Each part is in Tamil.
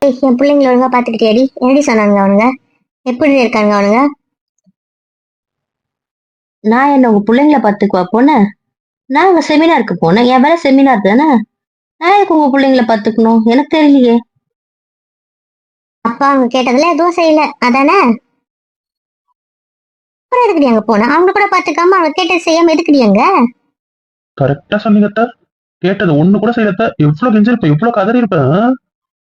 என் பிள்ளைங்களை ஒழுங்கா பாத்துக்கிட்டேடி. என்னடி சொன்னாங்க அவனுங்க? எப்படி இருக்காங்க அவனுங்க? நான் என்ன உங்க பிள்ளைங்கள பாத்துக்குவா போனேன்? நான் உங்க செமினாருக்கு போனேன். என் வேலை செமினார் தானே. நான் எதுக்கு உங்க பிள்ளைங்கள பாத்துக்கணும்? எனக்கு தெரியலையே. அப்பா அவங்க கேட்டதுல எதுவும் செய்யல அதானே? அப்புறம் எதுக்குடி அங்க போன? அவங்க கூட பாத்துக்காம அவங்க கேட்டது செய்யாம எதுக்குடி அங்க? கரெக்டா சொன்னீங்க அத்தை. கேட்டது ஒண்ணு கூட செய்யல அத்தை. எவ்வளவு கெஞ்சிருப்பேன், எவ்வளவு கதறி இருப்பேன்.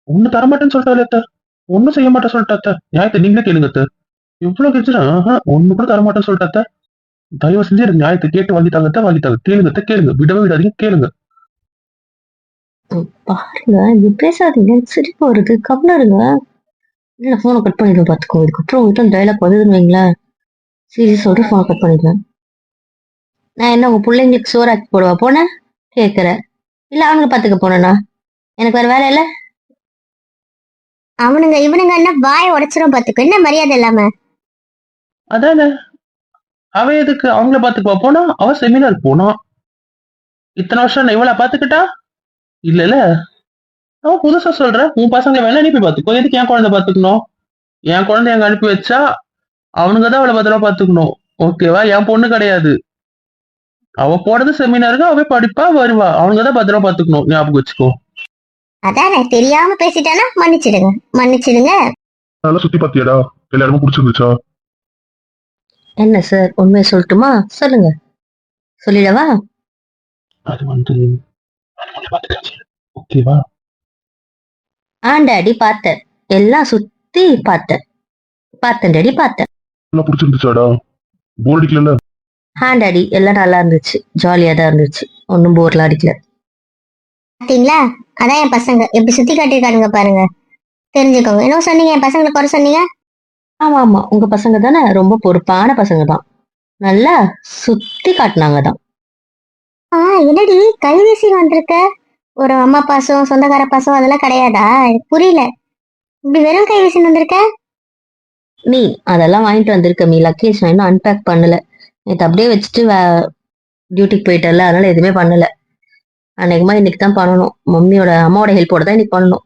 ஒண்ணு தரமாட்டேன்னு சொல்லிட்டாலே அத்தை. ஒண்ணும் செய்ய மாட்டேன் சொல்லிட்டா அத்தை. நியாயத்தை நீங்களே கேளுங்க அத்தை. எவ்வளவு கெஞ்சிரேன், ஒண்ணு கூட தரமாட்டேன்னு சொல்லிட்டா அத்தை. தயவு செஞ்சு எனக்கு நியாயத்தை கேட்டு வாங்கிட்டாங்க அத்தை, வாங்கிட்டாங்க. கேளுங்க அத்தை, கேளுங்க. விடவே விடாதீங்க, கேளுங்க. பாருங்க, இப்படி பேசாதீங்க. எனக்கு சிரிப்பு வருது. கவலை இருங்க. இல்ல போனை கட் பண்ணிடுவேன் பாத்துக்கோ. இதுக்கப்புறம் உங்ககிட்ட டைலாக் வருதுன்னு வைங்களேன், சீரியஸ் சொல்லிட்டு போனை கட் பண்ணிடுவேன். நான் என்ன உங்க பிள்ளைங்களுக்கு சோறாக்கி போடுவா போனேன் கேக்குறேன்? இல்ல அவனுக்கு பாத்துக்க போனேனா? எனக்கு வேற வேலை இல்ல. அவனுங்க இவனுங்க என்ன வாயை உடைச்சிரும் பாத்துக்கோ. என்ன மரியாதை இல்லாம? அதானே, அவ எதுக்கு அவங்கள பாத்துக்குவா போனா? அவ செமினார் போனா. இத்தனை வருஷம் நான் இவள பாத்துக்கிட்டா இல்ல இல்ல. அவன் புதுசா சொல்றேன், உன் பசங்களை வேணா அனுப்பி பாத்துக்கோ. எதுக்கு என் குழந்தை பாத்துக்கணும்? என் குழந்தை அங்க அனுப்பி வச்சா அவனுங்கதான் அவளை பத்திரமா பாத்துக்கணும். ஓகேவா? என் பொண்ணு கிடையாது. அவ போறது செமினாருக்கு, அவ படிப்பா வருவா. அவனுங்கதான் பத்திரமா பாத்துக்கணும். ஞாபகம் வச்சுக்கோ. அதானே, தெரியாம பேசிட்டானா மன்னிச்சிடுங்க, மன்னிச்சிடுங்க. நல்லா சுத்தி பாத்தியாடா? எல்லாருமே பிடிச்சிருந்துச்சா? என்ன சார், உண்மையை சொல்லட்டுமா? சொல்லுங்க. சொல்லிடவா? அது வந்து ஓகேவா? டாடி பார்த்தேன். எல்லாம் சுத்தி பார்த்தேன். டாடி பார்த்தேன். நல்லா பிடிச்சிருந்துச்சாடா? போர் அடிக்கல? டாடி எல்லாம் நல்லா இருந்துச்சு. ஜாலியா தான் இருந்துச்சு. ஒன்னும் போர்லாம் அடிக்கல. பாத்தீங்களா? அதான் என் பசங்க எப்படி சுத்தி காட்டிருக்கானுங்க பாருங்க. தெரிஞ்சுக்கோங்க. என்ன சொன்னீங்க? என் பசங்களை குறை சொன்னீங்க? ஆமா ஆமா, உங்க பசங்க தானே, ரொம்ப பொறுப்பான பசங்க தான். நல்லா சுத்தி காட்டினாங்க தான். என்னடி கைவீசி வந்திருக்க? ஒரு அம்மா பாசம், சொந்தக்கார பாசம் அதெல்லாம் கிடையாதா? எனக்கு புரியல. இப்படி வெறும் கைவீசி வந்திருக்க? நீ அதெல்லாம் வாங்கிட்டு வந்திருக்க. மீ லக்கேஜ் நான் இன்னும் அன்பேக் பண்ணல. நேற்று அப்படியே வச்சுட்டு டியூட்டிக்கு போயிட்டல, அதனால எதுவுமே பண்ணல. அன்னைக்குமா இன்னைக்கு தான் பண்ணணும். அம்மாவோட ஹெல்ப்போட தான் இன்னைக்கு பண்ணணும்.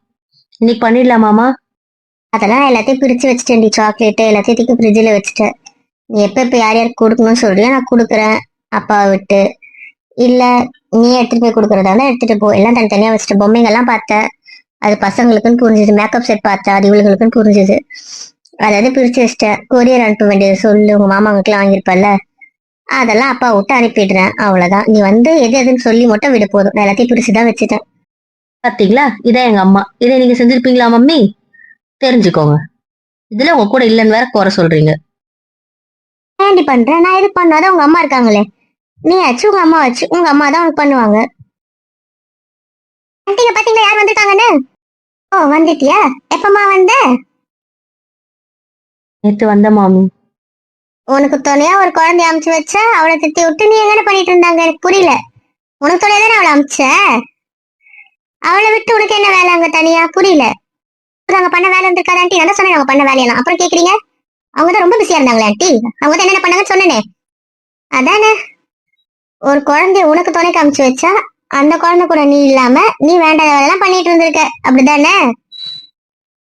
இன்னைக்கு பண்ணிடலாமாமா? அதெல்லாம் எல்லாத்தையும் பிரிச்சு வச்சுட்டேன்டி. சாக்லேட்டு எல்லாத்தையும் தூக்கி ஃப்ரிட்ஜில் வச்சுட்டேன். நீ எப்ப யார் யாருக்கு கொடுக்கணும்னு சொல்றியோ நான் கொடுக்குறேன். அப்பாவை விட்டு இல்ல நீ எடுத்துட்டு போய் கொடுக்கறதா எடுத்துட்டு போ. எல்லாம் தனித்தனியா வச்சுட்டு பொம்மைங்கெல்லாம் பார்த்தேன். அது பசங்களுக்குன்னு புரிஞ்சுது. மேக்கப் செட் பார்த்தேன், அது இவளுங்களுக்குன்னு புரிஞ்சுது. அதாவது பிரிச்சு வச்சுட்டேன். கொரியர் அனுப்ப வேண்டியது சொல்லு. உங்க மாமாவுக்குலாம் வாங்கியிருப்பல்ல, அதெல்லாம் அப்பா விட்டு அனுப்பிடுறேன். அவ்வளவுதான். நீ வந்து எது எதுன்னு சொல்லி மட்டும் விட போதும். நான் எல்லாத்தையும் பிரிச்சுதான் வச்சுட்டேன். பாத்தீங்களா? இதான் எங்க அம்மா. இதை நீங்க செஞ்சிருப்பீங்களா மம்மி? தெரிஞ்சுக்கோங்க. இதுல உங்க கூட இல்லைன்னு வேற குறை சொல்றீங்க. ஏண்டி பண்றேன்? நான் எது பண்ணாதான் உங்க அம்மா இருக்காங்களே. நீ ஆச்சு, உங்க அம்மா வச்சு, உங்க அம்மா தான் உனக்கு பண்ணுவாங்க. பாத்தீங்களா யார் வந்திருக்காங்கன்னு? ஓ வந்துட்டியா? எப்பமா வந்த? நேத்து வந்த மாமி. உனக்கு துணையா ஒரு குழந்தைய அமுச்சு வச்ச, அவளை திட்டி விட்டு நீ எங்க பண்ணிட்டு இருந்தாங்க? எனக்கு புரியல. உனக்கு துணையா தானே அவளை அமுச்ச. அவளை விட்டு உனக்கு என்ன வேலை அங்க தனியா? புரியல. அங்க பண்ண வேலை இருந்திருக்காது ஆண்டி. நான் சொன்னேன் அவங்க பண்ண வேலையெல்லாம். அப்புறம் கேக்குறீங்க? அவங்கதான் ரொம்ப பிஸியா இருந்தாங்களே ஆண்டி. அவங்க தான் என்ன பண்ணாங்கன்னு சொன்னேனே. அதானே, ஒரு குழந்தைய உனக்கு துணைக்கு அமுச்சு வச்சா அந்த குழந்தை கூட நீ இல்லாம நீ வேண்டாத வேலையெல்லாம் பண்ணிட்டு இருந்திருக்க. அப்படிதானே?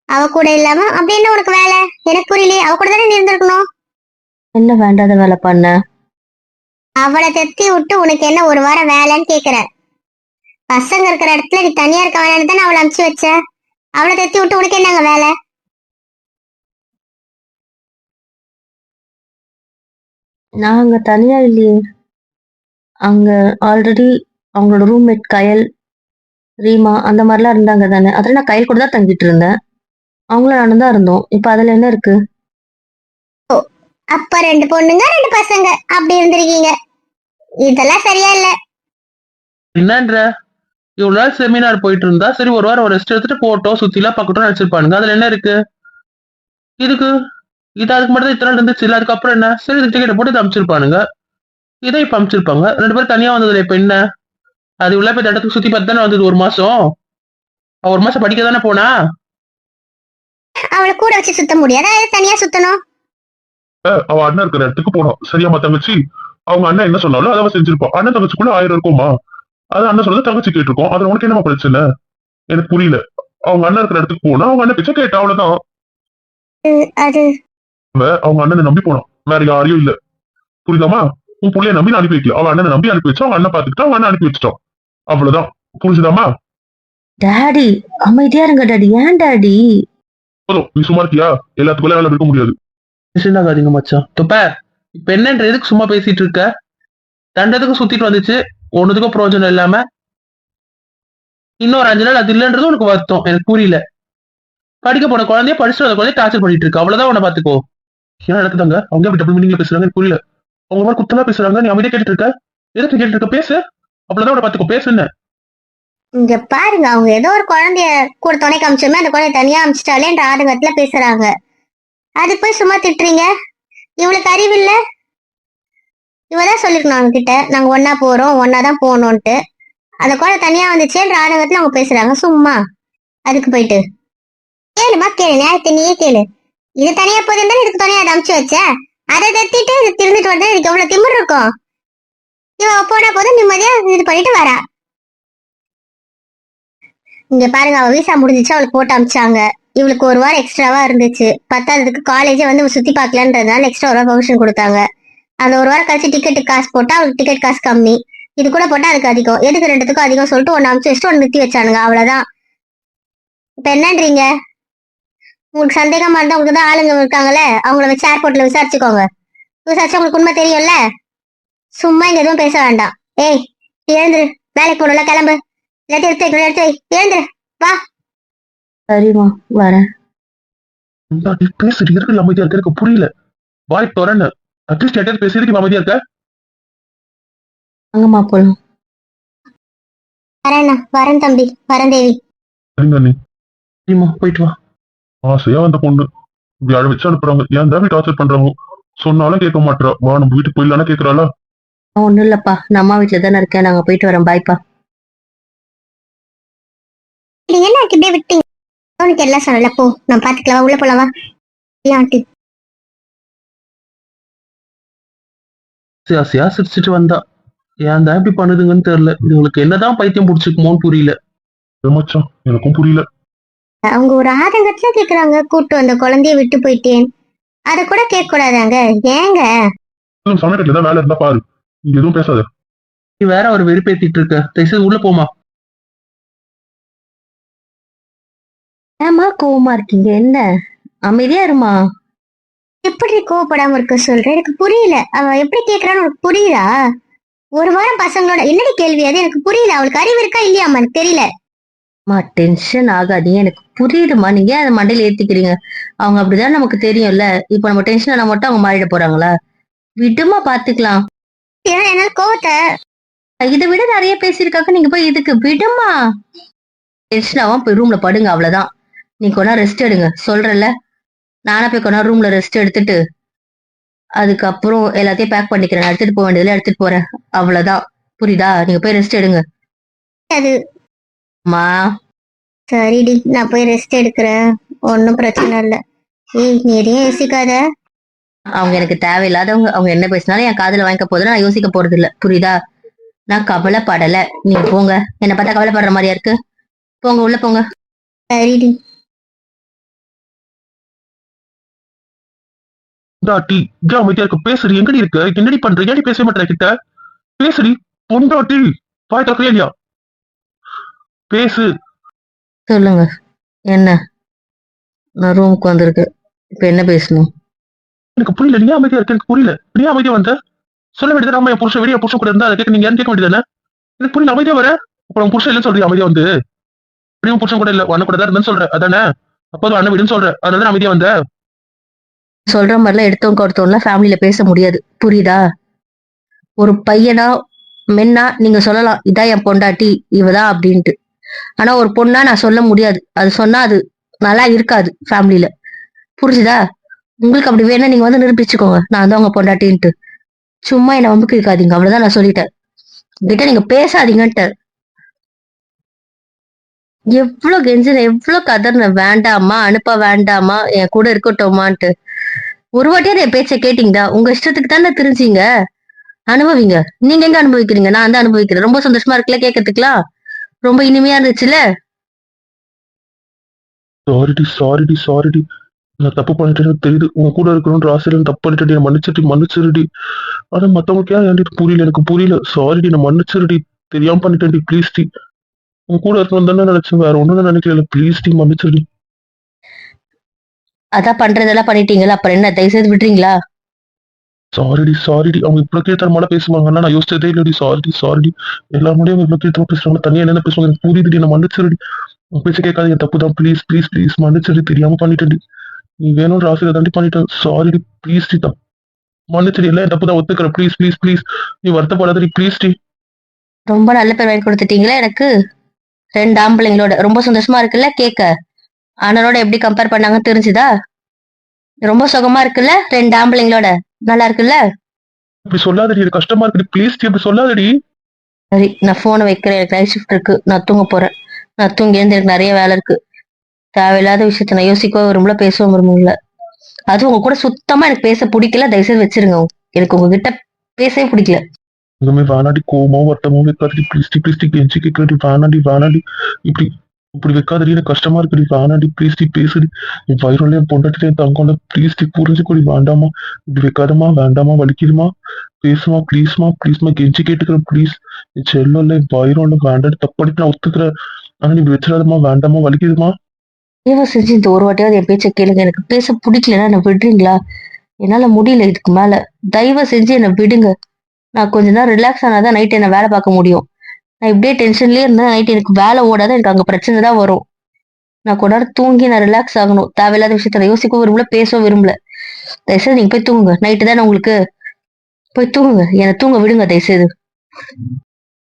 அவ கூட இல்லாம அப்படி என்ன உனக்கு வேலை? எனக்கு புரியலையே. அவ கூட தானே நீ இருந்திருக்கணும். என்ன வேண்டாத வேலை பண்ண? அவளை தெத்தி விட்டு உனக்கு என்ன ஒரு வாரம் வேலைன்னு கேக்குற? பசங்க இருக்கிற இடத்துல நீ தனியா இருக்க வேணான்னு தானே அவளை அமுச்சு வச்ச. அவளை தெத்தி விட்டு உனக்கு என்னங்க வேலை? நான் அங்க தனியா இல்லையே. அங்க ஆல்ரெடி அவங்களோட ரூம்மேட் கயல், ரீமா அந்த மாதிரிலாம் இருந்தாங்க தானே. அதுல நான் கயல் கூட தான் தங்கிட்டு இருந்தேன். அவங்களும் நானும் தான் இருந்தோம். இப்ப அதுல என்ன இருக்கு? அப்ப 2 பொண்ணுங்க 2 பசங்க அப்படி இருந்திருக்கீங்க. இதெல்லாம் சரியா இல்ல. என்னன்ற? இவ்வளவு நாள் செமினார் போயிட்டு இருந்தா சரி, ஒரு வாரம் ஒரு ரெஸ்ட் எடுத்துட்டு போட்டோம், சுத்திலாம் பார்க்கட்டும் நினைச்சிருப்பானுங்க. அதுல என்ன இருக்கு? இதுக்கு இது அதுக்கு மட்டும் தான் இத்தனை நாள் இருந்துச்சு இல்ல. அதுக்கப்புறம் என்ன? சரி, இது டிக்கெட் போட்டு அமைச்சிருப்பானுங்க. இதை இப்ப அமைச்சிருப்பாங்க. 2 பேரும் தனியா வந்ததுல இப்ப என்ன? அது உள்ள போய் இடத்துக்கு சுத்தி பார்த்து தானே வந்தது. ஒரு மாசம் ஒரு மாசம் படிக்க தானே போனா. அவளை கூட வச்சு சுத்த முடியாதா? தனியா சுத்தணும். அவ அண்ணன் இருக்கிற இடத்துக்கு போனோம். சரியாமா தங்கச்சி? அவங்க அண்ணன் என்ன சொன்னாலும் அதை அவ செஞ்சிருப்போம். அண்ணன் தங்கச்சிக்குள்ள 1000 இருக்குமா? அது அண்ணன் சொன்னது தங்கச்சி கேட்டிருக்கோம். அதுல உனக்கு என்னமா பிரச்சனை? எனக்கு புரியல. அவங்க அண்ணன் இருக்கிற இடத்துக்கு போனா அவங்க அண்ணன் பிச்சை கேட்டா அவ்வளவுதான். அது அவங்க அண்ணனை நம்பி போனான், வேற யாரையும் இல்ல. புரியுதாமா? உன் புள்ளைய நம்பி நான் அனுப்பி வைக்கல, அவன் அண்ணனை நம்பி அனுப்பி வச்சா அவங்க அண்ணன் பாத்துக்கிட்டா அவங்க அண்ணன் அனுப்பி வச்சுட்டான். அவ்வளவுதான். புரிஞ்சுதாமா? டாடி அமைதியா இருங்க டாடி. ஏன் டாடி? போதும், நீ சும்மா இருக்கியா? எல்லாத்துக்குள்ள வேலை இருக்க முடியாது. டென்ஷன் ஆகாதீங்க மச்சான். தொப்ப இப்ப என்னன்ற எதுக்கு சும்மா பேசிட்டு இருக்க? தண்டத்துக்கு சுத்திட்டு வந்துச்சு, ஒண்ணுத்துக்கும் பிரயோஜனம் இல்லாம இன்னொரு 5 நாள் அது இல்லைன்றது உனக்கு வருத்தம். எனக்கு புரியல. படிக்க போன குழந்தைய படிச்சுட்டு அந்த குழந்தைய டார்ச்சர் பண்ணிட்டு இருக்கு, அவ்வளவுதான். உன்னை பாத்துக்கோ. என்ன நடக்குதாங்க? அவங்க அப்படி டபுள் மீனிங்ல பேசுறாங்க, எனக்கு புரியல. அவங்க மாதிரி குத்தலா பேசுறாங்க, நீ அமைதியா கேட்டுட்டு இருக்க. எதுக்கு கேட்டுட்டு இருக்க? பேசு, அவ்வளவுதான். உன்னை பாத்துக்கோ, பேசுன்னு. இங்க பாருங்க, அவங்க ஏதோ ஒரு குழந்தைய கூட துணை காமிச்சோமே, அந்த குழந்தைய தனியா அமிச்சிட்டாலேன்ற ஆதங்கத்துல பேசுறாங்க. அதுக்கு போய் சும்மா திட்டுறீங்க. இவளுக்கு அறிவு இல்ல? இவதான் சொல்லிருக்கணும் அவங்க கிட்ட, நாங்க ஒன்னா போறோம், ஒன்னாதான் போகணும்ட்டு. அந்த குழந்தை தனியா வந்துச்சேன்ற ஆதங்கத்துல அவங்க பேசுறாங்க. சும்மா அதுக்கு போயிட்டு கேளுமா, கேளு, நேரத்தை நீயே கேளு. இது தனியா போதுன்னு இதுக்கு தனியா அதை அமுச்சு வச்ச, அதை தத்திட்டு இது திருந்துட்டு வந்தா இதுக்கு எவ்வளவு திமிர் இருக்கும். இவ போனா போதும் நிம்மதியா இது பண்ணிட்டு வரா. இங்க பாருங்க, அவ வீசா முடிஞ்சிச்சு, அவளுக்கு போட்டு அமிச்சாங்க. இவளுக்கு ஒரு வாரம் எக்ஸ்ட்ராவா இருந்துச்சு. பத்தாவதுக்கு காலேஜே வந்து சுத்தி பார்க்கலான்றதுனால எக்ஸ்ட்ரா ஒரு வாரம் பர்மிஷன் கொடுத்தாங்க. அந்த ஒரு வாரம் கழிச்சு டிக்கெட்டுக்கு காசு போட்டா அவளுக்கு டிக்கெட் காசு கம்மி, இது கூட போட்டா அதுக்கு அதிகம். எதுக்கு ரெண்டுத்துக்கும் அதிகம் சொல்லிட்டு ஒன்னு அமிச்சு வச்சுட்டு ஒன்னு நிறுத்தி வச்சானுங்க, அவ்வளவுதான். இப்ப என்னன்றீங்க? உங்களுக்கு சந்தேகமா இருந்தா உங்களுக்கு தான் ஆளுங்க இருக்காங்கல்ல, அவங்கள வச்சு ஏர்போர்ட்ல விசாரிச்சுக்கோங்க. விசாரிச்சு உங்களுக்கு உண்மை தெரியும்ல. சும்மா இங்க எதுவும் பேச வேண்டாம். ஏய் எழுந்துரு, வேலைக்கு போகணும்ல, கிளம்பு. எல்லாத்தையும் எடுத்து வை, எழுந்துரு, வா. சரிம்மா வரேன். பேசுறது இருக்கு அமைதியா இருக்க, எனக்கு புரியல. வாய் தோறன்னு அட்லீஸ்ட் யார்ட்டாவது பேசுறதுக்கு அமைதியா இருக்க. அங்கம்மா போலாம். வரேண்ணா, வரேன் தம்பி, வரேன் தேவி. சரிங்க நீ சரிம்மா, போயிட்டு வா. ஆசையா அந்த பொண்ணு இப்படி அழ வச்சு அனுப்புறாங்க. ஏன் தான் டார்ச்சர் பண்றாங்க? சொன்னாலும் கேட்க மாட்டா. வா நம்ம வீட்டுக்கு போயிடலான்னு கேக்குறாளா? ஒண்ணும் இல்லப்பா, நான் அம்மா வீட்டுல தானே இருக்கேன், நாங்க போயிட்டு வரோம். பாய்ப்பா. நீங்க என்ன இப்படியே விட்டீங்க? உனக்கு எல்லாம் சொல்லல, போ, நான் பாத்துக்கலாம், உள்ள போலவா ஆண்டி. ஆசையா சிரிச்சிட்டு வந்தா. ஏன் தான் இப்படி பண்ணுதுங்கன்னு தெரியல. உங்களுக்கு என்னதான் பைத்தியம் பிடிச்சிக்குமோன்னு புரியல. மச்சான் எனக்கும் புரியல. அவங்க ஒரு ஆதங்கத்துல கேக்குறாங்க, கூட்டு வந்த குழந்தைய விட்டு போயிட்டேன். அத கூட கேட்க கூடாதாங்க? ஏங்க? சமயத்துல தான் வேலை இருந்தா பாரு, இங்க எதுவும் பேசாத. நீ வேற ஒரு வெறுப்பேத்திட்டு இருக்க. தயவுசெய்து உள்ள போமா. ஏமா கோவமா இருக்கீங்க? என்ன? அமைதியா இருமா. எப்படி கோவப்படாம இருக்க சொல்ற? எனக்கு புரியல. அவ எப்படி கேக்குறான்னு உனக்கு புரியுதா? ஒரு வாரம் பசங்களோட என்னடி கேள்வி அது? எனக்கு புரியல. அவளுக்கு அறிவு இருக்கா இல்லையாமா எனக்கு தெரியல. டென்ஷன் ஆகாதீங்க, எனக்கு புரியுதுமா. நீங்க அதை மண்டையில ஏத்திக்கிறீங்க. அவங்க அப்படிதான், நமக்கு தெரியும்ல. இப்ப நம்ம டென்ஷன் ஆனா மட்டும் அவங்க மாறிட போறாங்களா? விடுமா, பாத்துக்கலாம். என்னால கோவத்தை இதை விட நிறைய பேசியிருக்காங்க, நீங்க போய் இதுக்கு விடுமா. டென்ஷன் ஆகாம போய் ரூம்ல படுங்க, அவ்வளவுதான். நீ கொண்டா ரெஸ்ட் எடுங்க சொல்றல. நானே போய் கொண்டா ரூம்ல ரெஸ்ட் எடுத்துட்டு அதுக்கப்புறம் எல்லாத்தையும் பேக் பண்ணிக்கிறேன். நான் எடுத்துட்டு போக வேண்டியதுல எடுத்துட்டு போறேன், அவ்வளவுதான். புரியுதா? நீங்க போய் ரெஸ்ட் எடுங்க. அது மா சரிடி, நான் போய் ரெஸ்ட் எடுக்கிறேன், ஒன்னும் பிரச்சனை இல்ல. ஏய் நீ எதையும் யோசிக்காத. அவங்க எனக்கு தேவையில்லாதவங்க. அவங்க என்ன பேசினாலும் என் காதுல வாங்கிக்க போதுன்னு நான் யோசிக்க போறது இல்ல, புரியுதா? நான் கவலைப்படல. நீங்க போங்க. என்ன பார்த்தா கவலைப்படுற மாதிரியா இருக்கு? போங்க, உள்ள போங்க. சரிடி. பொண்டாட்டி இங்க அமைதியா இருக்க. பேசுறி, எங்கடி இருக்க? என்னடி பண்ற? ஏடி பேச மாட்டேன் கிட்ட? பேசுறி பொண்டாட்டி, வாய் திறக்கறியா இல்லையா? பேசு. சொல்லுங்க. என்ன? நான் ரூமுக்கு வந்திருக்கு. இப்ப என்ன பேசணும்? எனக்கு புரியல. நீ அமைதியா இருக்க, எனக்கு புரியல. நீ அமைதியா வந்த சொல்ல வேண்டியது. நம்ம என் புருஷன் வெளியே புருஷன் கூட இருந்தா அதை கேட்க நீங்க கேட்க வேண்டியதானே? எனக்கு புரியல. அமைதியா வர அப்புறம் புருஷன் இல்லைன்னு சொல்றீங்க. அமைதியா வந்து அப்படியும் புருஷன் கூட இல்ல, அண்ணன் கூட தான் இருந்தேன்னு சொல்ற, அதானே? அப்போது அண்ணன் வீடுன்னு சொல்ற, அதனால அமைதியா வந்த. சொல்ற மாதிரிலாம் எடுத்தவங்க ஒருத்தவங்களாம் ஃபேமிலியில பேச முடியாது, புரியுதா? ஒரு பையனா மென்னா நீங்க சொல்லலாம், இதான் என் பொண்டாட்டி, இவதான் அப்படின்ட்டு. ஆனா ஒரு பொண்ணா நான் சொல்ல முடியாது. அது சொன்னா அது நல்லா இருக்காது ஃபேமிலியில, புரிஞ்சுதா? உங்களுக்கு அப்படி வேணா நீங்க வந்து நிரூபிச்சுக்கோங்க, நான் தான் உங்க பொண்டாட்டின்ட்டு. சும்மா என்ன வம்புக்கு இருக்காதீங்க, அவ்வளவுதான் நான் சொல்லிட்டேன். கிட்ட நீங்க பேசாதீங்கன்ட்டு. எவ்வளவு கெஞ்சின, எவ்வளவு கதர்ன, வேண்டாமா அனுப்ப வேண்டாமா, என் கூட இருக்கட்டுமான்ட்டு. ஒரு வாட்டியாவது என் பேச்ச கேட்டீங்களா? உங்க இஷ்டத்துக்கு தானே தெரிஞ்சீங்க. அனுபவிங்க. நீங்க எங்க அனுபவிக்கிறீங்க? நான் தான் அனுபவிக்கிறேன். ரொம்ப சந்தோஷமா இருக்குல்ல கேட்கறதுக்குலாம்? ரொம்ப இனிமையா இருந்துச்சுல? சாரிடி நான் தப்பு பண்ணிட்டேன்னு தெரியுது. உங்க கூட இருக்கணும்ன்ற ஆசையில நான் தப்பு பண்ணிட்டேன். என்னை மன்னிச்சிருடி. ஆனா மத்தவங்களுக்கு ஏன்டி புரியல, எனக்கு புரியல. சாரிடி, நான் மன்னிச்சிருடி. தெரியாம பண்ணிட்டேன்டி, ப்ளீஸ் டி. உன் கூட இருக்கணும் தானே நினைச்சேன், வேற ஒண்ணும் நினைக்கல. ப்ளீஸ் டி, மன்னிச்சிருடி. அதான் பண்றதெல்லாம் பண்ணிட்டீங்களா, அப்புறம் என்ன, தயவு செய்து விடுறீங்களா? சாரிடி. அவங்க இவ்வளவு கீழ்த்தரமால பேசுவாங்கன்னா நான் யோசிச்சதே இல்லடி. சாரிடி. எல்லாருமே அவங்க இவ்வளவு கீழ்த்தரமா பேசுறாங்க. தனியா என்ன பேசுவாங்க எனக்கு புரியுதுடி. நான் மன்னிச்சிருடி. உன் பேச்ச கேட்காத, என் தப்பு தான். ப்ளீஸ் மன்னிச்சிருடி. தெரியாம பண்ணிட்டேன்டி. நீ வேணும்ன்ற ஆசையில தாண்டி பண்ணிட்டேன். சாரிடி, ப்ளீஸ் டி. மன்னிச்சிடி. எல்லாம் என் தப்பு தான், ஒத்துக்கிறேன். ப்ளீஸ். நீ வருத்தப்படாதடி, ப்ளீஸ் டி. ரொம்ப நல்ல பேர் வாங்கி கொடுத்துட்டீங்களா எனக்கு. 2 ஆம்பளைங்களோட ரொம்ப சந்தோஷமா இருக்குல்ல கேட்க. அண்ணனோட எப்படி கம்பேர் பண்ணாங்கன்னு தெரிஞ்சுதா? ரொம்ப சுகமா இருக்குல்ல 2 ஆம்பளைங்களோட. நல்லா இருக்குல்ல? இப்படி சொல்லாதடி, எனக்கு கஷ்டமா இருக்குடி. ப்ளீஸ் டி, அப்படி சொல்லாதடி. சரி, நான் போனை வைக்கிறேன். எனக்கு நைட் ஷிஃப்ட் இருக்கு, நான் தூங்க போறேன். நான் தூங்கி எழுந்து எனக்கு நிறைய வேலை இருக்கு. தேவையில்லாத விஷயத்த நான் யோசிக்கவும் விரும்பல, பேசவும் விரும்பல. அது உங்க கூட சுத்தமா எனக்கு பேச பிடிக்கல. தயவுசெய்து வச்சிருங்க. எனக்கு உங்ககிட்ட பேசவே பிடிக்கல. இனிமே வேணாடி, கோவமோ வருத்தமோ வைக்காதடி. ப்ளீஸ் டி, கெஞ்சி கேட்கறடி. வேணாடி. இப்படி இப்படி வைக்காதடி, எனக்கு கஷ்டமா இருக்குடி. வேணாடி, ப்ளீஸ் டி, பேசுடி. என் வயிறுல என் பொண்டாட்டி என் தங்கம்ல. Please D, புரிஞ்சுக்கொடி. வேண்டாமா, இப்படி வைக்காதமா. வேண்டாமா, வலிக்குதுமா. பேசுமா, ப்ளீஸ்மா. கெஞ்சி கேட்டுக்கிறேன், ப்ளீஸ். என் செல்லம் இல்ல, என் வயிறுல வேண்டாடி. தப்படிட்டு நான் ஒத்துக்கிறேன். ஆனா நீ இப்படி வச்சிடாதமா. வேண்டாமா, வலிக்குதுமா. தயவு செஞ்சு இந்த ஒரு வாட்டியாவது என் பேச்சை கேளுங்க. எனக்கு பேச பிடிக்கலன்னா என்ன விடுறீங்களா? என்னால முடியல இதுக்கு மேல. தயவு செஞ்சு என்னை விடுங்க. நான் கொஞ்ச நேரம் ரிலாக்ஸ் ஆனாதான் நைட் என்ன வேலை பார்க்க முடியும். நான் இப்படியே டென்ஷன்லயே இருந்தா நைட் எனக்கு வேலை ஓடாத, எனக்கு அங்க பிரச்சனை தான் வரும். நான் கொஞ்ச நேரம் தூங்கி நான் ரிலாக்ஸ் ஆகணும். தேவையில்லாத விஷயத்த நான் யோசிக்கவும் விரும்பல, பேசவும் விரும்பல. தயவுசெய்து நீங்க போய் தூங்குங்க. நைட்டு தானே உங்களுக்கு. போய் தூங்குங்க. என்னை தூங்க விடுங்க தயவுசெய்து.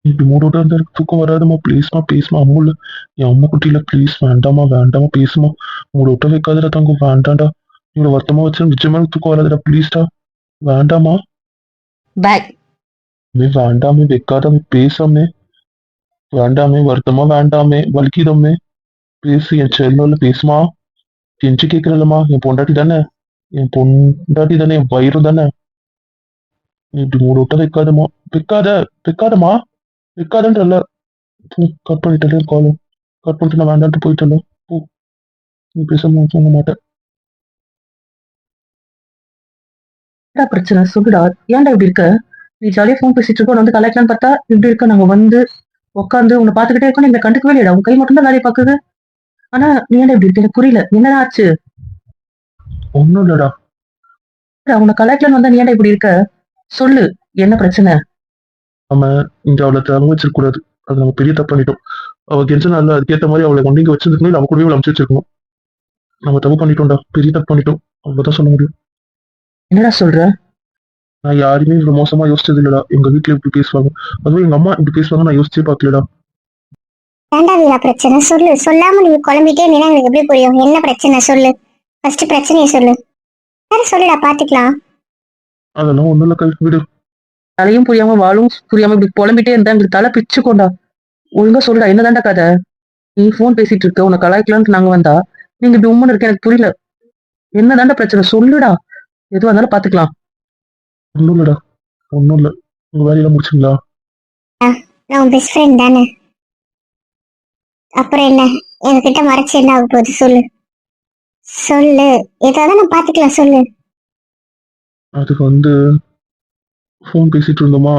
இப்படி மூடோட இருந்தா எனக்கு தூக்கம் வராதுமா. பேசுமா. அம்முல என் அம்மா குட்டியில. ப்ளீஸ், வேண்டாமா. பேசுமா. மூடோட்ட வைக்காதடா தங்கம். வேண்டாம்டா. இவ்வளவு வருத்தமா வச்சு நிச்சயமா எனக்கு தூக்கம் வராதுடா. ப்ளீஸ்டா. வேண்டாமா. பாய். வேண்டாமே, வைக்காதமே, பேசாமே. வேண்டாமே, வருத்தமா. வேண்டாமே, வலிக்குதம்மே. பேசு, என் செல்லோல பேசுமா. கெஞ்சி கேட்கறல்லம்மா. என் பொண்டாட்டி தானே. என் வயிறு தானே. நீ இப்படி மூடோட்ட வைக்காதமா. வைக்காதமா. வைக்காதன்றல. கட் பண்ணிட்டேன் கால். கட் பண்ணிட்டு நான் வேண்டான்ட்டு போயிட்டேன். போ. நீ பேசாம தூங்க மாட்டேன். என்னடா பிரச்சனை சொல்லுடா. ஏன்டா இப்படி இருக்க? நீ ஜாலியா ஃபோன் பேசிட்டு இருக்க, உன்னை வந்து கலாய்க்கலான்னு பார்த்தா இப்படி இருக்க. நாங்க வந்து உட்காந்து உன்னை பாத்துக்கிட்டே இருக்கோம், நீங்க கண்டுக்கவே இல்லையா? உன் கை மட்டும் தான் வேலையை பாக்குது. ஆனா நீ ஏன்டா இப்படி இருக்க? எனக்கு புரியல. என்னடா ஆச்சு? ஒன்னும் இல்லடா. உன்னை கலாய்க்கலான்னு வந்தா நீ ஏன்டா இப்படி இருக்க? சொல்லு, என்ன பிரச்சனை? நம்ம இங்க அவளை தங்க வச்சிருக்க கூடாது. அது நம்ம பெரிய தப்பு பண்ணிட்டோம். அவ கெஞ்சனா இல்ல, அதுக்கேற்ற மாதிரி அவளை கொண்டு இங்க வச்சிருக்கணும். நம்ம கூடவே அவளை அமுச்சு வச்சிருக்கணும். நம்ம தப்பு பண்ணிட்டோம்டா, பெரிய தப்பு பண்ணிட்டோம். அவ்வளவுதான் சொல்ல முடியும். என்னடா சொல்ற? நான் யாருமே இவ்வளவு மோசமா யோசிச்சது இல்லடா. எங்க வீட்டுல இப்படி பேசுவாங்க, அதுவும் எங்க அம்மா இப்படி பேசுவாங்க நான் யோசிச்சே பார்க்கலடா. ஏன்டா வீரா பிரச்சனை சொல்லு. சொல்லாம நீங்க குழம்பிட்டே இருந்தீங்கன்னா எனக்கு எப்படி புரியும்? என்ன பிரச்சனை சொல்லு. ஃபர்ஸ்ட் பிரச்சனையை சொல்லு. வேற சொல்லுடா, பாத்துக்கலாம். அதெல்லாம் ஒண்ணும் இல்ல, கை விடு. தலையும் புரியாம வாழும் புரியாம இப்படி புலம்பிட்டே இருந்தா எங்களுக்கு தலை பிச்சு கொண்டா. ஒழுங்கா சொல்லுடா, என்னதான்டா கதை? நீ ஃபோன் பேசிட்டு இருக்க, உன்னை கலாய்க்கலான்ட்டு நாங்க வந்தா நீங்க இப்படி உண்மைன்னு இருக்க. எனக்கு புரியல. என்னதான்டா பிரச்சனை சொல்லுடா. எதுவா இருந்தாலும் பாத்துக்கலாம். ஒண்ணும் இல்லடா. ஒண்ணும் இல்ல. உங்க வேலையெல்லாம் முடிச்சுங்களா? நான் உன் பெஸ்ட் ஃப்ரெண்ட் தானே. அப்புறம் என்ன? என்கிட்ட மறைச்சு என்ன ஆக போகுது? சொல்லு. ஏதாவது நான் பாத்துக்கலாம், சொல்லு. அதுக்கு வந்து ஃபோன் பேசிட்டு இருந்தோமா,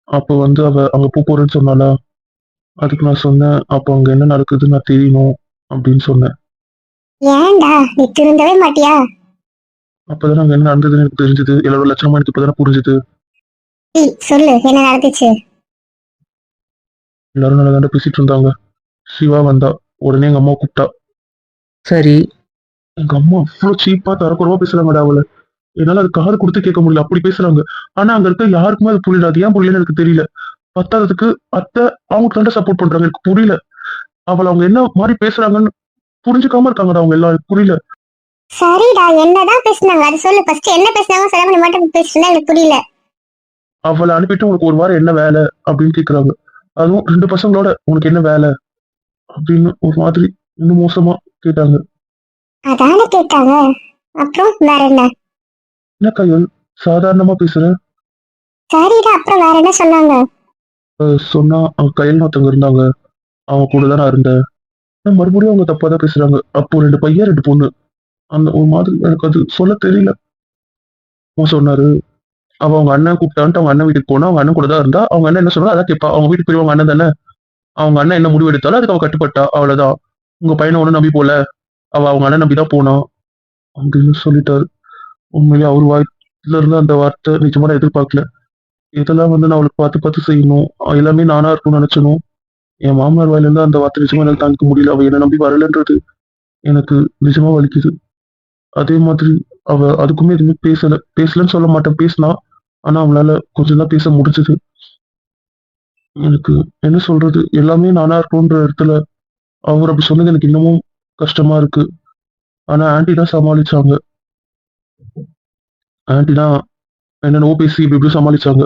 அப்ப வந்து அவ அங்க போறேன்னு சொன்னாலா. அதுக்கு நான் சொன்னேன், அப்ப அங்க என்ன நடக்குதுன்னு நான் தெரியணும் அப்படின்னு சொன்னேன். ஏன்டா நீ திருந்தவே மாட்டியா? அப்பதான் அங்க என்ன நடந்ததுன்னு எனக்கு தெரிஞ்சது. எல்லாரோட லட்சணமா எனக்கு இப்பதானே புரிஞ்சுது. சொல்லு, என்ன நடந்துச்சு? எல்லாரும் நல்லா தாண்டா பேசிட்டு இருந்தாங்க. சிவா வந்தா. உடனே எங்க அம்மா கூப்பிட்டா. சரி. எங்க அம்மா அவ்வளவு சீப்பா தரக்குறவா பேசுறாங்கடா அவளை. என்னால அது காது கொடுத்து கேட்க முடியல, அப்படி பேசுறாங்க. ஆனா அங்க இருக்க யாருக்குமே அது புரியல. அது ஏன் புரியலன்னு எனக்கு தெரியல. பத்தாததுக்கு அத்தை அவங்க தாண்டா சப்போர்ட் பண்றாங்க. எனக்கு புரியல. அவளை அவங்க என்ன மாதிரி பேசுறாங்கன்னு புரிஞ்சுக்காம இருக்காங்கடா அவங்க எல்லாரும். புரியல. சரிடா, என்னதான் பேசுனாங்க அது சொல்லு. ஃபர்ஸ்ட் என்ன பேசுனாங்க சொல்லாம நீ மட்டும் பேசுனா எனக்கு புரியல. அவளை அனுப்பிட்டு உனக்கு ஒரு வாரம் என்ன வேலை அப்படின்னு கேக்குறாங்க. அதுவும் 2 பசங்களோட உனக்கு என்ன வேலை அப்படின்னு ஒரு மாதிரி இன்னும் மோசமா கேட்டாங்க. அதானே கேட்டாங்க. அப்புறம் வேற என்ன? என்ன கையல் சாதாரணமா பேசுற? சரிடா, அப்புறம் வேற என்ன சொன்னாங்க? சொன்னா அவங்க கையில் ஒருத்தவங்க இருந்தாங்க, அவங்க கூட தான் நான் இருந்தேன். ஆனா மறுபடியும் அவங்க தப்பா தான் பேசுறாங்க. அப்போ 2 பையன் 2 பொண்ணு. அந்த ஒரு மாதிரி எனக்கு அது சொல்ல தெரியல. அவன் சொன்னாரு, அவ அவங்க அண்ணன் கூப்பிட்டான்ட்டு அவங்க அண்ணன் வீட்டுக்கு போனா, அவங்க அண்ணன் கூட தான் இருந்தா. அவங்க அண்ணன் என்ன சொன்னாலும் அதான் கேட்பா. அவங்க வீட்டுக்கு போய் அவங்க அண்ணன் தானே. அவங்க அண்ணன் என்ன முடிவு எடுத்தாலும் அதுக்கு அவ கட்டுப்பட்டா. அவ்வளவுதான். உங்க பையனை ஒண்ணும் நம்பி போல. அவ அவங்க அண்ணன் நம்பி தான் போனா அப்படின்னு சொல்லிட்டாரு. உண்மையிலேயே அவர் வாயில இருந்து அந்த வார்த்தை நிஜமா நான் எதிர்பார்க்கல. இதெல்லாம் நான் அவளுக்கு பார்த்து பார்த்து செய்யணும். எல்லாமே நானா இருக்கும்னு நினைச்சணும். என் மாமனார் வாயில இருந்து அந்த வார்த்தை நிஜமா என்னால தாங்கிக்க முடியல. அவ என்ன நம்பி வரலன்றது எனக்கு நிஜமா வலிக்குது. அதே மாதிரி அவ அதுக்குமே எதுவுமே பேசலன்னு சொல்ல மாட்டேன், பேசினா. ஆனா அவளால கொஞ்சம் தான் பேச முடிஞ்சது. எனக்கு என்ன சொல்றது, எல்லாமே நானா இருக்கணுன்ற இடத்துல அவர் அப்படி சொன்னது எனக்கு இன்னமும் கஷ்டமா இருக்கு. ஆனா ஆன்டி தான் சமாளிச்சாங்க. ஆன்டி தான் என்னென்னவோ பேசி இப்படி இப்படி சமாளிச்சாங்க.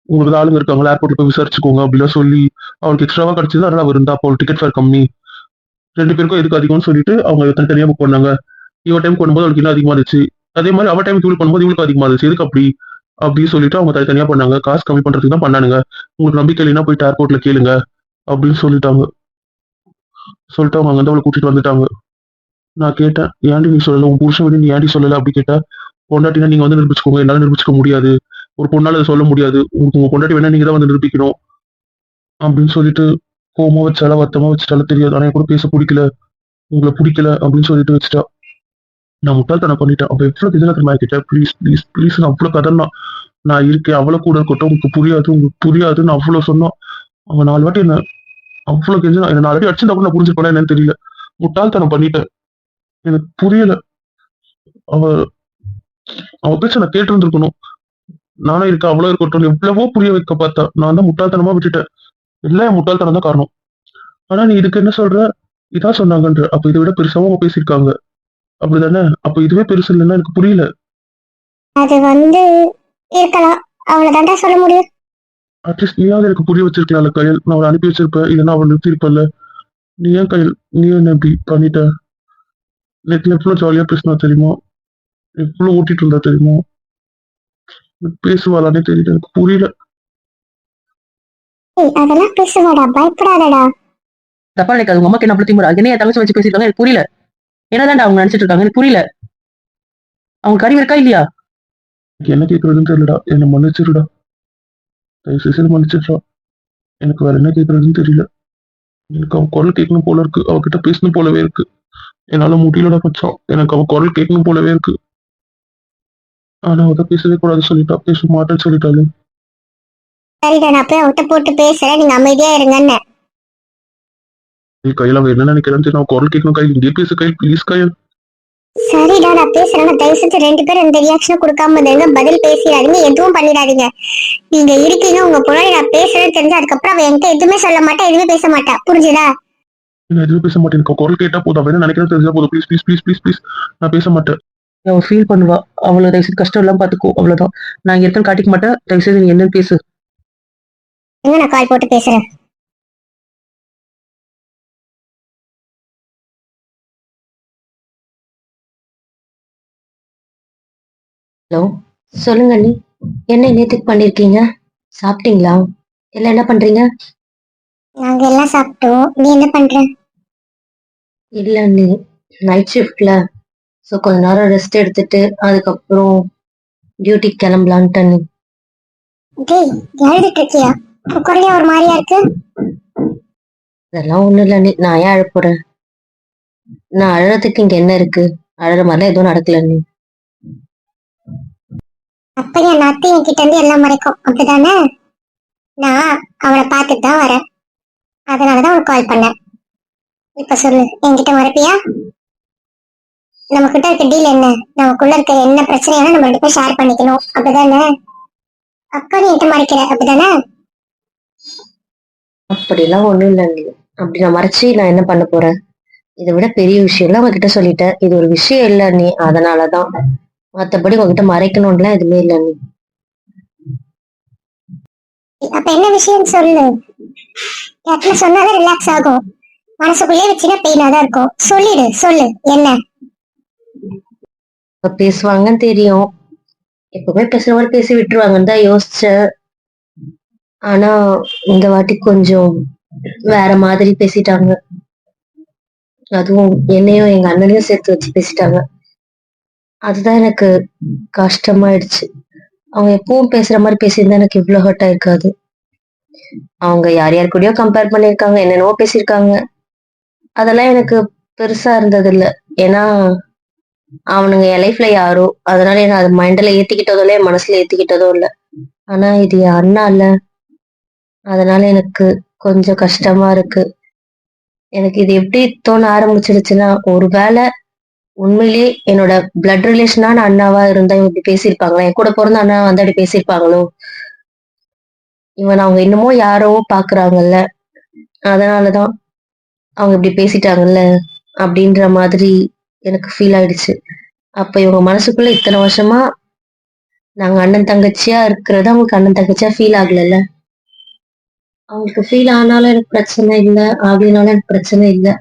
உங்களுக்கு தான் ஆளுங்க இருக்காங்களா, ஏர்போர்ட்ல போய் விசாரிச்சுக்கோங்க அப்படிலாம் சொல்லி அவளுக்கு எக்ஸ்ட்ராவா கிடைச்சது. அதனால அவர் இருந்தா அப்போ டிக்கெட் ஃபேர் கம்மி, 2 பேருக்கும் எதுக்கு அதிகம்னு சொல்லிட்டு அவங்க தனித்தனியா புக் பண்ணாங்க. இவ டைம் பண்ணும்போது அவளுக்கு இன்னும் அதிகமா இருந்துச்சு. அதே மாதிரி அவ டைம் இவளுக்கு பண்ணும்போது இவளுக்கு அதிகமா இருந்துச்சு. எதுக்கு அப்படி அப்படின்னு சொல்லிட்டு அவங்க தனித்தனியா பண்ணாங்க. காசு கம்மி பண்றதுக்கு தான் பண்ணானுங்க. உங்களுக்கு நம்பிக்கை இல்லைன்னா போயிட்டு ஏர்போர்ட்ல கேளுங்க அப்படின்னு சொல்லிட்டாங்க. சொல்லிட்டு அவங்க அங்க அவளை கூட்டிட்டு வந்துட்டாங்க. நான் கேட்டேன், ஏன்டி நீ சொல்லல, உன் புருஷன் விட நீ ஏன்டி சொல்லல அப்படி கேட்டா, பொண்டாட்டினா நீங்க வந்து நிரூபிச்சுக்கோங்க, என்னால நிரூபிச்சுக்க முடியாது, ஒரு பொண்ணால அதை சொல்ல முடியாது, உங்களுக்கு உங்க பொண்டாட்டி வேணா நீங்க தான் வந்து நிரூபிக்கணும் அப்படின்னு சொல்லிட்டு கோவமா வச்சால வருத்தமா வச்சுட்டால தெரியாது. ஆனா என் கூட பேச பிடிக்கல, உங்களை பிடிக்கல அப்படின்னு சொல்லிட்டு வச்சுட்டா. நான் முட்டாள்தனம் பண்ணிட்டேன். அப்ப எவ்வளவு இதெல்லாம் தெரியுமா கேட்டேன், ப்ளீஸ் ப்ளீஸ் ப்ளீஸ் அவ்வளவு கதறினா. நான் இருக்கேன், அவ்வளவு கூட இருக்கட்டும், உங்களுக்கு புரியாதுன்னு அவ்வளவு சொன்னோம். அவன் 4 வாட்டி என்ன அவ்வளவு கெஞ்சு என்ன 4 வாட்டி அடிச்சிருந்தா கூட நான் புரிஞ்சுக்கணும் என்னன்னு தெரியல. முட்டாள்தனம் பண்ணிட்டேன். எனக்கு புரியல. அவ அவ பேச்ச நான் கேட்டு இருந்திருக்கணும். நானும் இருக்கேன், அவ்வளவு இருக்கட்டும், எவ்வளவோ புரிய வைக்க பார்த்தா. நான் தான் முட்டாள்தனமா விட்டுட்டேன். இல்ல என் முட்டாள்தனம் தான் காரணம். ஆனா நீ இதுக்கு என்ன சொல்ற, இதான் சொன்னாங்கன்ற. அப்ப இதை விட பெருசாவும் அவங்க பேசியிருக்காங்க அப்படிதானே. அப்ப இதுவே பெருசு இல்லைன்னா எனக்கு புரியல. அது இருக்கலாம், அவ்வளவுதான்டா சொல்ல முடியும். அட்லீஸ்ட் நீயாவது எனக்கு புரிய வச்சிருக்கலாம்ல கையல். நான் அவளை அனுப்பி வச்சிருப்பேன், இல்லைன்னா அவள் நிறுத்தி இருப்பல. நீ ஏன் கையல், நீ என்ன இப்படி பண்ணிட்ட? நேற்று எவ்வளவு ஜாலியா பேசினா தெரியுமா, எவ்வளவு ஓட்டிட்டு இருந்தா தெரியுமா, பேசுவாளானே தெரியல, எனக்கு புரியல. அதெல்லாம் பேசுவாடா, பயப்படாதடா. தப்பா நினைக்காது. உங்க அம்மாக்கு என்ன அவ்வளவு திமுறா? என்ன என் தங்கச்சி வச்சு பேசிருக்காங்க எனக்கு புரியல. என்னதான்டா அவங்க நினைச்சிட்டு இருக்காங்க எனக்கு புரியல. அவங்க கறி இருக்கா இல்லையா? எனக்கு என்ன கேட்கறதுன்னு தெரியலடா, என்ன மன்னிச்சிருடா, தயவு செய்து மன்னிச்சிடுறா. எனக்கு வேற என்ன கேட்கறதுன்னு தெரியல. எனக்கு அவ குரல் கேட்கணும் போல இருக்கு, அவகிட்ட பேசணும் போலவே இருக்கு. என்னால முடியலடா மச்சான், எனக்கு அவ குரல் கேட்கணும் போலவே இருக்கு. ஆனா அவ பேசவே கூடாது சொல்லிட்டா, பேச மாட்டேன்னு சொல்லிட்டாளு. சரிடா, நான் போய் அவட்ட போட்டு பேசுறேன், நீங்க அமைதியா இருங்கன்னு. நீ கையில அவ என்ன நினைக்கிறான்னு தெரியும். அவ குரல் கேட்கணும் கையில், இங்கே பேசு கையில், ப்ளீஸ் கையில். சரிடா, நான் பேசுறேன். தயவு செஞ்சு 2 பேரும் எந்த ரியாக்ஷனும் கொடுக்காம இருங்க, பதில் பேசிடாதீங்க, எதுவும் பண்ணிடாதீங்க. நீங்க இருக்கீங்க, உங்க பொண்ணு நான் பேசுறேன்னு தெரிஞ்சு அதுக்கப்புறம் அவ என்கிட்ட எதுவுமே சொல்ல மாட்டா, எதுவுமே பேச மாட்டா, புரிஞ்சுதா? நான் எதுவும் பேச மாட்டேன். எனக்கு அவ குரல் கேட்டா போதும், அவ என்ன நினைக்கிறேன்னு தெரிஞ்சா போதும். Please please please please please, நான் பேச மாட்டேன். அவ ஃபீல் பண்ணுவா. அவ்வளவு தயவு செய்து கஷ்டம் எல்லாம் பாத்துக்கோ, அவ்வளவுதான். நான் இங்க இருக்கேன்னு காட்டிக்க மாட்டேன். தயவு செய்து நீ என்னன்னு பேசு. எங்க நான் கால் போட்டு பேசுறேன். ஹலோ, சொல்லுங்க அண்ணி. என்ன நேத்துக்கு பண்ணிருக்கீங்க? சாப்பிட்டீங்களா? இல்ல என்ன பண்றீங்க? நாங்க எல்லாம் சாப்பிட்டோம், நீ என்ன பண்ற? இல்ல அண்ணி, நைட் ஷிஃப்ட்ல. ஸோ கொஞ்ச நேரம் ரெஸ்ட் எடுத்துட்டு அதுக்கப்புறம் டியூட்டிக்கு கிளம்பலான்ட்டு அண்ணி. டேய், எழுதிட்டு இருக்கியா? குரலே ஒரு மாதிரியா இருக்கு. அதெல்லாம் ஒண்ணும் இல்ல அண்ணி, நான் ஏன் அழப் போறேன்? நான் அழறதுக்கு இங்க என்ன இருக்கு? அழற மாதிரிலாம் எதுவும் நடக்கல அண்ணி. அப்ப என் அத்தை என்கிட்ட இருந்து எல்லாம் மறைக்கும், அப்படிதானே? நான் அவளை பார்த்துட்டு தான் வரேன், அதனாலதான் உனக்கு கால் பண்ணேன். இப்ப சொல்லு, என்கிட்ட மறைப்பியா? நம்ம கிட்ட இருக்க டீல் என்ன? நமக்குள்ள இருக்க என்ன பிரச்சனையான நம்ம 2 பேரும் ஷேர் பண்ணிக்கணும், அப்படிதானே? அப்ப நீ என்கிட்ட மறைக்கிற, அப்படிதானே? அப்படிலாம் ஒண்ணும் இல்ல அண்ணி. அப்படி நான் மறைச்சு நான் என்ன பண்ண போறேன்? இதை விட பெரிய விஷயம்லாம் உங்ககிட்ட சொல்லிட்டேன். இது ஒரு விஷயம் இல்ல அண்ணி, அதனாலதான். மத்தபடி உங்ககிட்ட மறைக்கணும்லாம் எதுவுமே இல்ல அண்ணி. அப்ப என்ன விஷயம் சொல்லு. யாருக்குள்ள சொன்னாதான் ரிலாக்ஸ் ஆகும், மனசுக்குள்ளே வச்சுன்னா பெயினா தான் இருக்கும். சொல்லிடு, சொல்லு என்ன. இப்ப பேசுவாங்கன்னு தெரியும், எப்பவுமே பேசுற மாதிரி பேசி விட்டுருவாங்கன்னு தான் யோசிச்சேன். ஆனா இந்த வாட்டி கொஞ்சம் வேற மாதிரி பேசிட்டாங்க. அதுவும் என்னையும் எங்க அண்ணனையும் சேர்த்து வச்சு பேசிட்டாங்க. அதுதான் எனக்கு கஷ்டமாயிடுச்சு. அவங்க எப்பவும் பேசுற மாதிரி பேசியிருந்தா எனக்கு இவ்வளவு ஹர்ட் ஆயிருக்காது. அவங்க யார் யார் கூடயோ கம்பேர் பண்ணியிருக்காங்க, என்னென்னவோ பேசியிருக்காங்க. அதெல்லாம் எனக்கு பெருசா இருந்தது இல்ல. ஏன்னா அவனுங்க என் லைஃப்ல யாரோ, அதனால என்ன அது மைண்ட்ல ஏத்திக்கிட்டதோ இல்ல, என் மனசுல ஏத்திக்கிட்டதோ இல்ல. ஆனா இது என் அண்ணா இல்ல, அதனால எனக்கு கொஞ்சம் கஷ்டமா இருக்கு. எனக்கு இது எப்படி தோண ஆரம்பிச்சிருச்சுன்னா, ஒருவேளை உண்மையிலேயே என்னோட பிளட் ரிலேஷனான அண்ணாவா இருந்தா இவங்க இப்படி பேசியிருப்பாங்களா, என் கூட பிறந்த அண்ணா வந்து அப்படி பேசியிருப்பாங்களோ, இவன் அவங்க இன்னமும் யாரோ பாக்குறாங்கல்ல, அதனாலதான் அவங்க இப்படி பேசிட்டாங்கல்ல அப்படின்ற மாதிரி எனக்கு ஃபீல் ஆயிடுச்சு. அப்ப இவங்க மனசுக்குள்ள இத்தனை வருஷமா நாங்க அண்ணன் தங்கச்சியா இருக்கிறது அவங்களுக்கு அண்ணன் தங்கச்சியா ஃபீல் ஆகலைல்ல. அவங்களுக்கு ஃபீல் ஆனாலும் எனக்கு பிரச்சனை இல்லை, ஆகலினாலும் எனக்கு பிரச்சனை இல்லை.